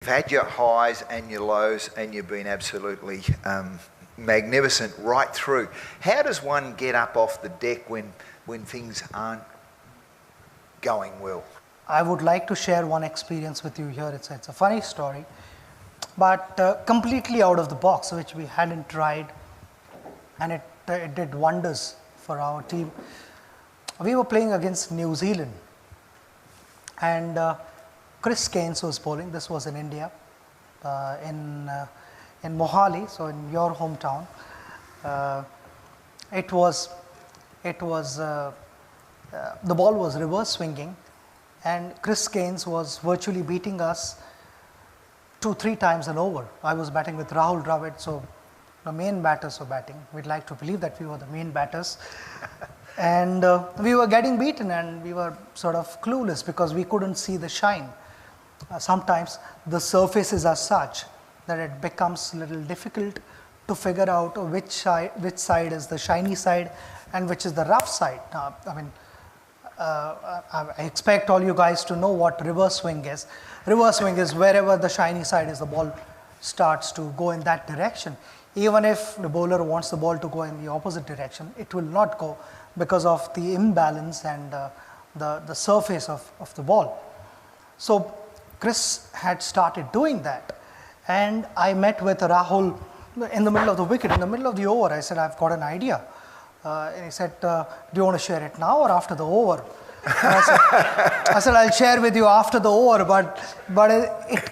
had your highs and your lows, and you've been absolutely magnificent right through. How does one get up off the deck when things aren't going well? I would like to share one experience with you here. It's a funny story, but completely out of the box, which we hadn't tried, and it did wonders for our team. We were playing against New Zealand, and Chris Keynes was bowling. This was in India, in Mohali, so in your hometown. The ball was reverse swinging, and Chris Keynes was virtually beating us 2-3 times an over. I was batting with Rahul Dravid, so the main batters were batting. We'd like to believe that we were the main batters. And we were getting beaten, and we were sort of clueless because we couldn't see the shine. Sometimes the surfaces are such that it becomes a little difficult to figure out which side is the shiny side and which is the rough side. I expect all you guys to know what reverse swing is. Reverse swing is wherever the shiny side is, the ball starts to go in that direction. Even if the bowler wants the ball to go in the opposite direction, it will not go because of the imbalance and the surface of the ball. So Chris had started doing that, and I met with Rahul in the middle of the wicket, in the middle of the over. I said, I've got an idea. And he said, do you want to share it now or after the over? I said, I'll share with you after the over, but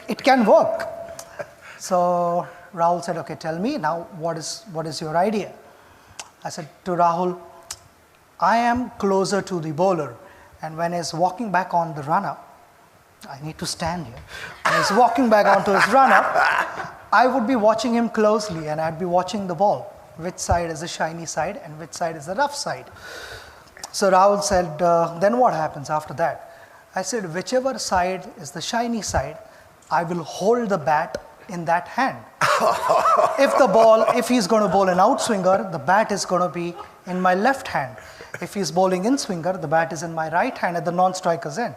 it can work. So Rahul said, okay, tell me now, what is your idea? I said to Rahul, I am closer to the bowler, and when he's walking back on the run-up, I need to stand here. When he's walking back onto his run-up, I would be watching him closely, and I'd be watching the ball. Which side is the shiny side and which side is the rough side? So Rahul said, then what happens after that? I said, whichever side is the shiny side, I will hold the bat in that hand. If he's going to bowl an outswinger, the bat is going to be in my left hand. If he's bowling in swinger, the bat is in my right hand at the non-striker's end.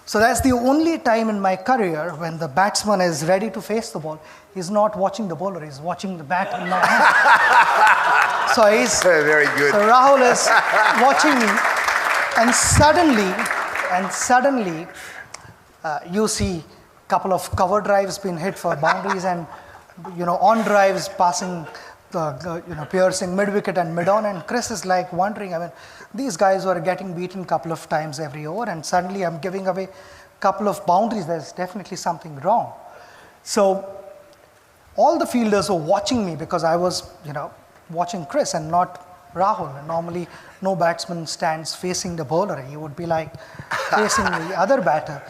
So that's the only time in my career when the batsman is ready to face the ball. He's not watching the bowler, he's watching the bat in my hand. So he's very good. So Rahul is watching me, and suddenly you see a couple of cover drives being hit for boundaries, and on drives passing piercing mid-wicket and mid-on, and Chris is like wondering, these guys were getting beaten a couple of times every over, and suddenly I'm giving away a couple of boundaries. There's definitely something wrong. So all the fielders were watching me because I was, watching Chris and not Rahul. And normally no batsman stands facing the bowler. He would be like facing the other batter.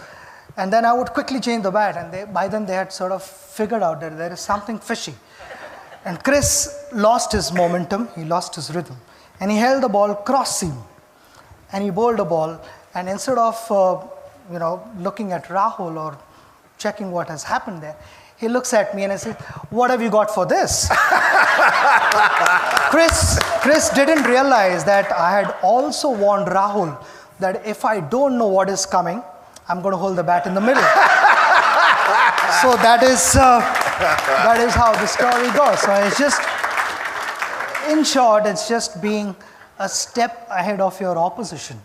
And then I would quickly change the bat, and by then they had sort of figured out that there is something fishy. And Chris lost his momentum, he lost his rhythm, and he held the ball cross seam, and he bowled the ball, and instead of looking at Rahul or checking what has happened there, he looks at me and I said, what have you got for this? Chris didn't realize that I had also warned Rahul that if I don't know what is coming, I'm going to hold the bat in the middle. So that is how the story goes. So it's just, in short, it's just being a step ahead of your opposition.